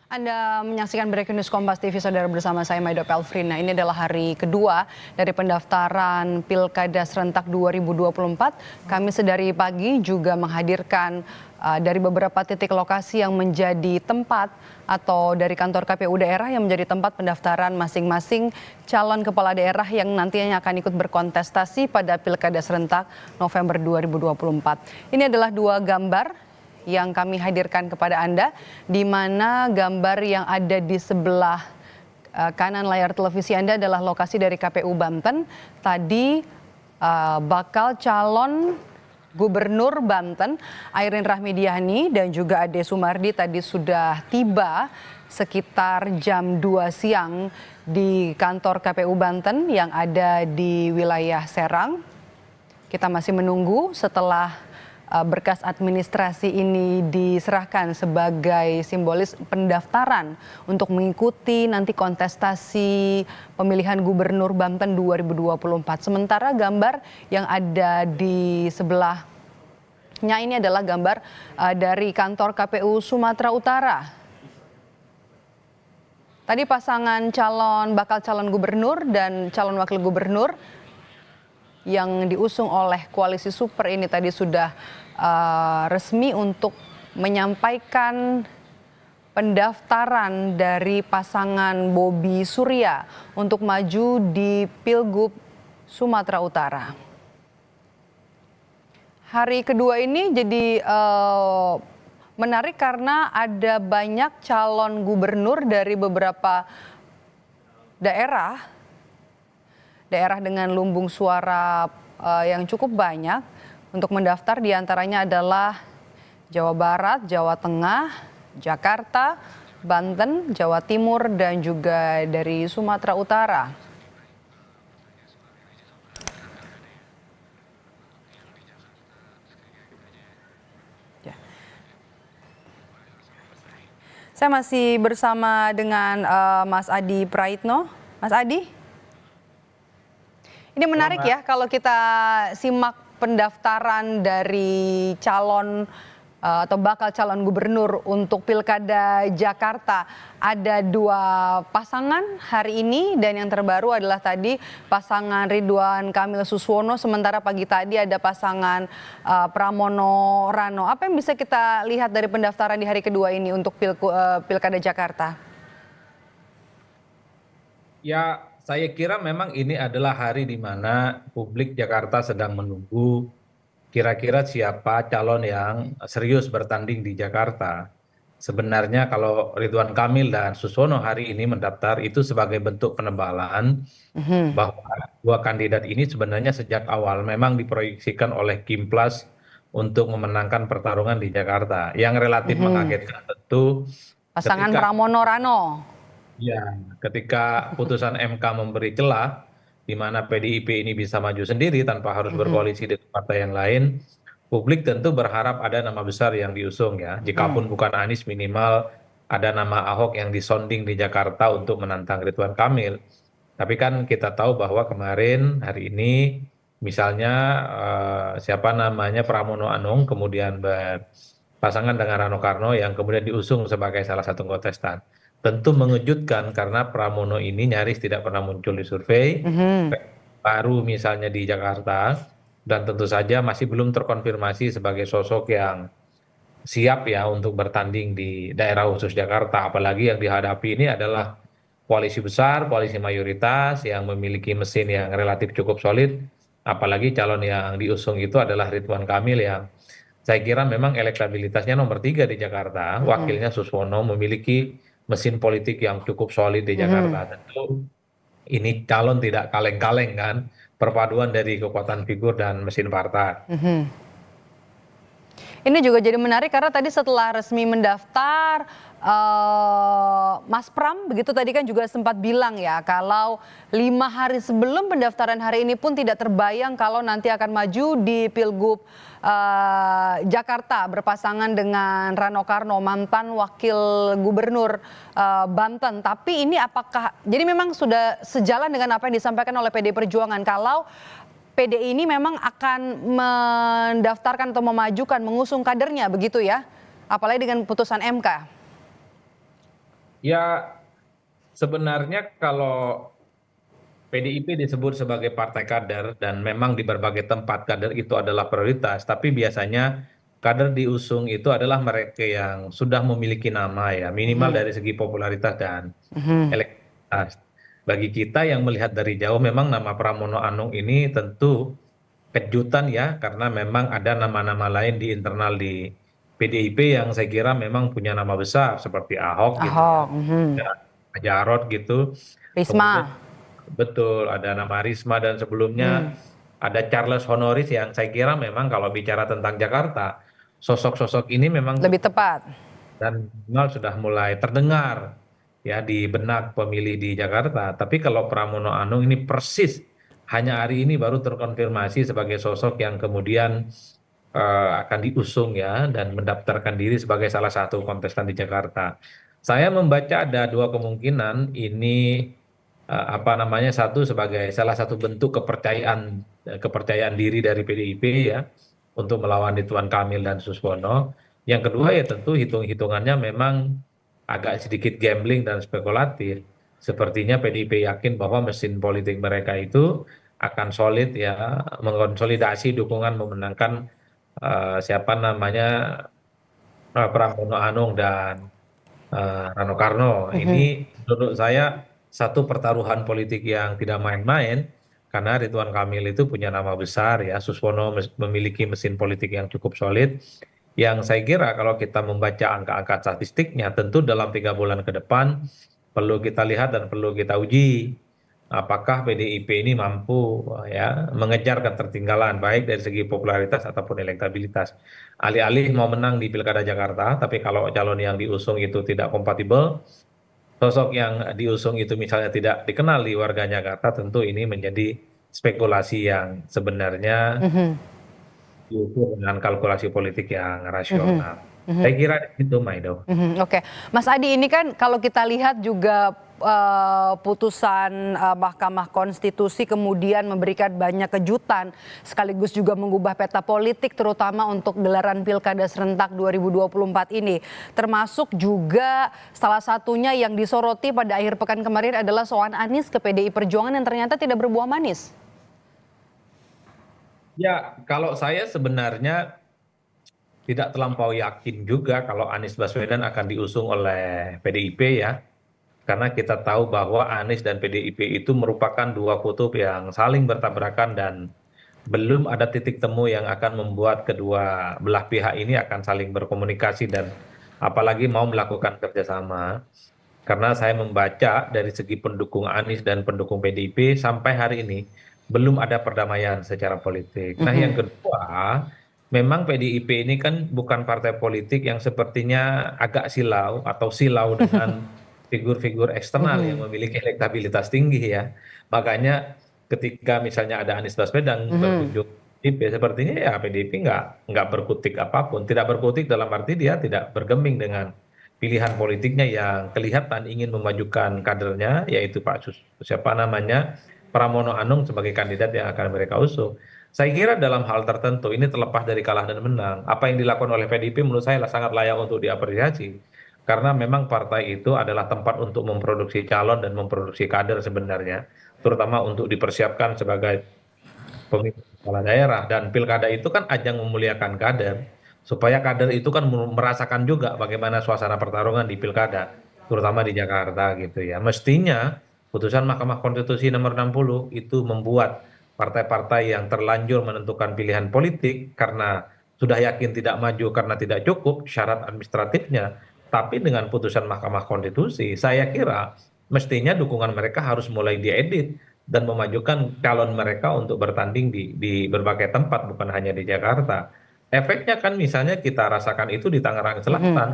Anda menyaksikan Breaking News Kompas TV, saudara, bersama saya Maido Pelfrina. Ini adalah hari kedua dari pendaftaran Pilkada Serentak 2024. Kami sedari pagi juga menghadirkan dari beberapa titik lokasi yang menjadi tempat atau dari kantor KPU daerah yang menjadi tempat pendaftaran masing-masing calon kepala daerah yang nantinya akan ikut berkontestasi pada Pilkada Serentak November 2024. Ini adalah dua gambar yang kami hadirkan kepada Anda, di mana gambar yang ada di sebelah kanan layar televisi Anda adalah lokasi dari KPU Banten. Tadi bakal calon Gubernur Banten Airin Rahmidiani dan juga Ade Sumardi tadi sudah tiba sekitar jam 2 siang di kantor KPU Banten yang ada di wilayah Serang. Kita masih menunggu setelah berkas administrasi ini diserahkan sebagai simbolis pendaftaran untuk mengikuti nanti kontestasi pemilihan Gubernur Banten 2024. Sementara gambar yang ada di sebelahnya ini adalah gambar dari kantor KPU Sumatera Utara. Tadi pasangan bakal calon gubernur dan calon wakil gubernur yang diusung oleh koalisi super ini tadi sudah resmi untuk menyampaikan pendaftaran dari pasangan Bobi Surya untuk maju di Pilgub Sumatera Utara. Hari kedua ini jadi menarik karena ada banyak calon gubernur dari beberapa daerah dengan lumbung suara yang cukup banyak untuk mendaftar, diantaranya adalah Jawa Barat, Jawa Tengah, Jakarta, Banten, Jawa Timur, dan juga dari Sumatera Utara. Saya masih bersama dengan Mas Adi Praitno. Mas Adi? Ini menarik ya kalau kita simak pendaftaran dari calon atau bakal calon gubernur untuk Pilkada Jakarta. Ada dua pasangan hari ini dan yang terbaru adalah tadi pasangan Ridwan Kamil Suswono, sementara pagi tadi ada pasangan Pramono Rano. Apa yang bisa kita lihat dari pendaftaran di hari kedua ini untuk Pilkada Jakarta? Ya, saya kira memang ini adalah hari di mana publik Jakarta sedang menunggu kira-kira siapa calon yang serius bertanding di Jakarta. Sebenarnya kalau Ridwan Kamil dan Suswono hari ini mendaftar itu sebagai bentuk penebalan bahwa dua kandidat ini sebenarnya sejak awal memang diproyeksikan oleh Kimplas untuk memenangkan pertarungan di Jakarta. Yang relatif mengagetkan tentu pasangan Pramono Rano. Ya, ketika putusan MK memberi celah di mana PDIP ini bisa maju sendiri tanpa harus berkoalisi dengan partai yang lain, publik tentu berharap ada nama besar yang diusung ya. Jikapun bukan Anies, minimal ada nama Ahok yang disonding di Jakarta untuk menantang Ridwan Kamil. Tapi kan kita tahu bahwa kemarin hari ini misalnya siapa namanya Pramono Anung kemudian berpasangan dengan Rano Karno yang kemudian diusung sebagai salah satu kontestan. Tentu mengejutkan karena Pramono ini nyaris tidak pernah muncul di survei, baru misalnya di Jakarta, dan tentu saja masih belum terkonfirmasi sebagai sosok yang siap ya untuk bertanding di daerah khusus Jakarta. Apalagi yang dihadapi ini adalah koalisi besar, koalisi mayoritas yang memiliki mesin yang relatif cukup solid. Apalagi calon yang diusung itu adalah Ridwan Kamil yang saya kira memang elektabilitasnya nomor 3 di Jakarta. Wakilnya Suswono memiliki mesin politik yang cukup solid di Jakarta. Tentu ini calon tidak kaleng-kaleng kan, perpaduan dari kekuatan figur dan mesin partai. Ini juga jadi menarik karena tadi setelah resmi mendaftar, Mas Pram begitu tadi kan juga sempat bilang ya kalau 5 hari sebelum pendaftaran hari ini pun tidak terbayang kalau nanti akan maju di Pilgub Jakarta berpasangan dengan Rano Karno, mantan wakil gubernur Banten. Tapi ini apakah jadi memang sudah sejalan dengan apa yang disampaikan oleh PDI Perjuangan kalau PDI ini memang akan mendaftarkan atau memajukan, mengusung kadernya begitu ya, apalagi dengan putusan MK. Ya, sebenarnya kalau PDIP disebut sebagai partai kader dan memang di berbagai tempat kader itu adalah prioritas, tapi biasanya kader diusung itu adalah mereka yang sudah memiliki nama ya, minimal Mhm, dari segi popularitas dan mhm. elektabilitas. Bagi kita yang melihat dari jauh memang nama Pramono Anung ini tentu kejutan ya, karena memang ada nama-nama lain di internal di PDIP yang saya kira memang punya nama besar seperti Ahok gitu ya, Ahok, mhm. ya, Jarot gitu. Kemudian Risma. betul, ada nama Risma dan Hmm, sebelumnya ada Charles Honoris yang saya kira memang kalau bicara tentang Jakarta, sosok-sosok ini memang lebih cukup tepat. dan minimal sudah mulai terdengar ya di benak pemilih di Jakarta. Tapi kalau Pramono Anung ini persis hanya hari ini baru terkonfirmasi sebagai sosok yang kemudian akan diusung ya dan mendaftarkan diri sebagai salah satu kontestan di Jakarta. Saya membaca ada dua kemungkinan ini apa namanya, satu sebagai salah satu bentuk kepercayaan diri dari PDIP ya untuk melawan Ridwan Kamil dan Suswono. Yang kedua ya tentu hitung-hitungannya memang agak sedikit gambling dan spekulatif. Sepertinya PDIP yakin bahwa mesin politik mereka itu akan solid ya, mengkonsolidasi dukungan memenangkan siapa namanya Pramono Anung dan Rano Karno. Ini Mhm, menurut saya satu pertaruhan politik yang tidak main-main karena Ridwan Kamil itu punya nama besar ya, Suswono memiliki mesin politik yang cukup solid. Yang saya kira kalau kita membaca angka-angka statistiknya, tentu dalam 3 bulan ke depan perlu kita lihat dan perlu kita uji apakah PDIP ini mampu ya mengejar ketertinggalan baik dari segi popularitas ataupun elektabilitas. Alih-alih mau menang di Pilkada Jakarta, tapi kalau calon yang diusung itu tidak kompatibel, sosok yang diusung itu misalnya tidak dikenal di warga Jakarta, tentu ini menjadi spekulasi yang sebenarnya mhm, diukur dengan kalkulasi politik yang mhm, rasional. mhm. Saya kira itu, Maido. Mhm, oke. Mas Adi, ini kan kalau kita lihat juga putusan Mahkamah Konstitusi kemudian memberikan banyak kejutan sekaligus juga mengubah peta politik terutama untuk gelaran Pilkada serentak 2024 ini. Termasuk juga salah satunya yang disoroti pada akhir pekan kemarin adalah soal Anies ke PDI Perjuangan yang ternyata tidak berbuah manis. Ya, kalau saya sebenarnya tidak terlampau yakin juga kalau Anies Baswedan akan diusung oleh PDIP ya. Karena kita tahu bahwa Anies dan PDIP itu merupakan dua kutub yang saling bertabrakan dan belum ada titik temu yang akan membuat kedua belah pihak ini akan saling berkomunikasi dan apalagi mau melakukan kerjasama. Karena saya membaca dari segi pendukung Anies dan pendukung PDIP sampai hari ini belum ada perdamaian secara politik. Nah, yang Mhm, kedua, memang PDIP ini kan bukan partai politik yang sepertinya agak silau atau silau dengan figur-figur eksternal yang mhm, memiliki elektabilitas tinggi ya. Makanya ketika misalnya ada Anies Baswedan mhm, berkunjung ke PDIP, sepertinya ya PDIP nggak berkutik apapun. Tidak berkutik dalam arti dia tidak bergeming dengan pilihan politiknya yang kelihatan ingin memajukan kadernya, yaitu siapa namanya Pramono Anung sebagai kandidat yang akan mereka usung. Saya kira dalam hal tertentu ini terlepas dari kalah dan menang, apa yang dilakukan oleh PDIP menurut saya sangat layak untuk diapresiasi. Karena memang partai itu adalah tempat untuk memproduksi calon dan memproduksi kader sebenarnya, terutama untuk dipersiapkan sebagai pemimpin kepala daerah. Dan pilkada itu kan ajang memuliakan kader, supaya kader itu kan merasakan juga bagaimana suasana pertarungan di pilkada, terutama di Jakarta gitu ya. Mestinya putusan Mahkamah Konstitusi nomor 60 itu membuat partai-partai yang terlanjur menentukan pilihan politik karena sudah yakin tidak maju karena tidak cukup syarat administratifnya. Tapi dengan putusan Mahkamah Konstitusi, saya kira mestinya dukungan mereka harus mulai diedit dan memajukan calon mereka untuk bertanding di berbagai tempat, bukan hanya di Jakarta. Efeknya kan misalnya kita rasakan itu di Tangerang mhm, Selatan,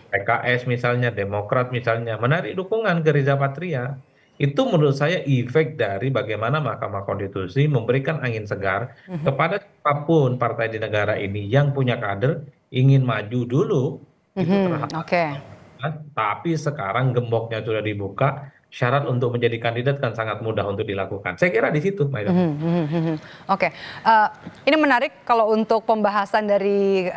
PKS misalnya, Demokrat misalnya, menarik dukungan ke Riza Patria. Itu menurut saya efek dari bagaimana Mahkamah Konstitusi memberikan angin segar kepada siapapun partai di negara ini yang punya kader ingin maju dulu, itu mhm, terhambat. oke. Tapi sekarang gemboknya sudah dibuka, syarat untuk menjadi kandidat kan sangat mudah untuk dilakukan. Saya kira di situ, Maido. Mhm, mhm, mhm. Oke, ini menarik kalau untuk pembahasan dari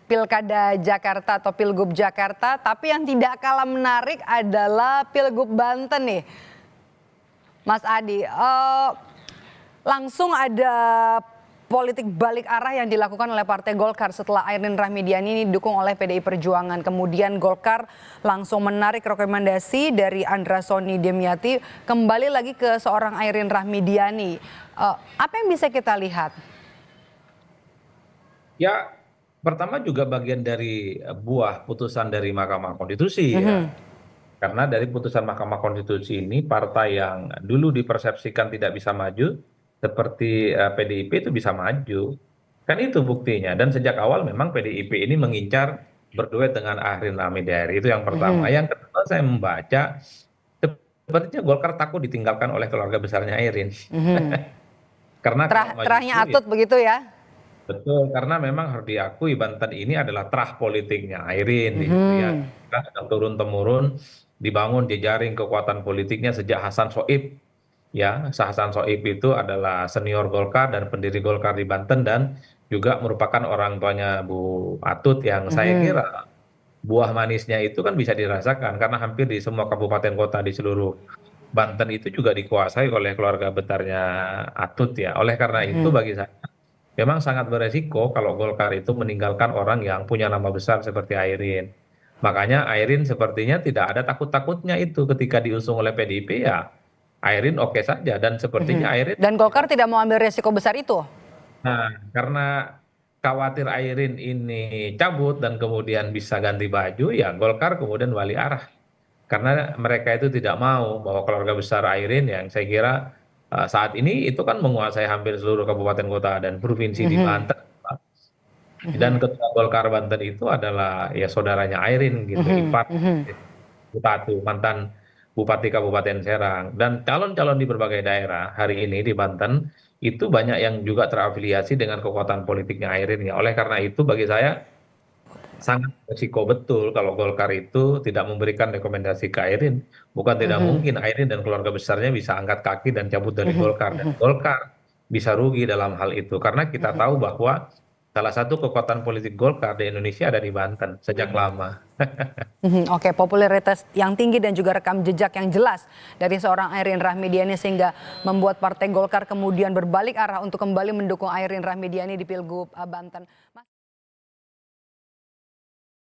Pilkada Jakarta atau Pilgub Jakarta, tapi yang tidak kalah menarik adalah Pilgub Banten nih. Mas Adi, langsung ada politik balik arah yang dilakukan oleh Partai Golkar setelah Airin Rahmidiani ini didukung oleh PDI Perjuangan. Kemudian Golkar langsung menarik rekomendasi dari Andra Soni Demyati kembali lagi ke seorang Airin Rahmidiani. Apa yang bisa kita lihat? Ya, pertama juga bagian dari buah putusan dari Mahkamah Konstitusi ya. Karena dari putusan Mahkamah Konstitusi ini partai yang dulu dipersepsikan tidak bisa maju seperti PDIP itu bisa maju. Kan itu buktinya. Dan sejak awal memang PDIP ini mengincar berduet dengan Airin Rahmidiani. Itu yang pertama. Yang kedua saya membaca sepertinya Golkar takut ditinggalkan oleh keluarga besarnya Airin. Karena Terahnya Atut begitu ya? Betul, karena memang harus diakui Banten ini adalah terah politiknya Airin, gitu ya. Turun-temurun dibangun jejaring kekuatan politiknya sejak Hasan Soib. Ya, Hasan Soib itu adalah senior Golkar dan pendiri Golkar di Banten dan juga merupakan orang tuanya Bu Atut yang saya kira buah manisnya itu kan bisa dirasakan karena hampir di semua kabupaten kota di seluruh Banten itu juga dikuasai oleh keluarga besarnya Atut ya. Oleh karena itu bagi saya memang sangat beresiko kalau Golkar itu meninggalkan orang yang punya nama besar seperti Airin. Makanya Airin sepertinya tidak ada takut-takutnya itu ketika diusung oleh PDIP ya. Airin oke saja dan sepertinya Airin. Dan Golkar tidak mau ambil resiko besar itu? Nah, karena khawatir Airin ini cabut dan kemudian bisa ganti baju ya Golkar kemudian wali arah. Karena mereka itu tidak mau bahwa keluarga besar Airin yang saya kira saat ini itu kan menguasai hampir seluruh kabupaten kota dan provinsi di Banten. Dan ketua Golkar Banten itu adalah ya saudaranya Airin gitu, ipar Bupati, mantan Bupati Kabupaten Serang. Dan calon-calon di berbagai daerah hari ini di Banten itu banyak yang juga terafiliasi dengan kekuatan politiknya Airin ya. Oleh karena itu bagi saya sangat risiko betul kalau Golkar itu tidak memberikan rekomendasi ke Airin. Bukan tidak mungkin Airin dan keluarga besarnya bisa angkat kaki dan cabut dari Golkar. Dan Golkar bisa rugi dalam hal itu. Karena kita tahu bahwa salah satu kekuatan politik Golkar di Indonesia ada di Banten sejak lama. Oke, popularitas yang tinggi dan juga rekam jejak yang jelas dari seorang Airin Rahmidiani sehingga membuat Partai Golkar kemudian berbalik arah untuk kembali mendukung Airin Rahmidiani di Pilgub Banten.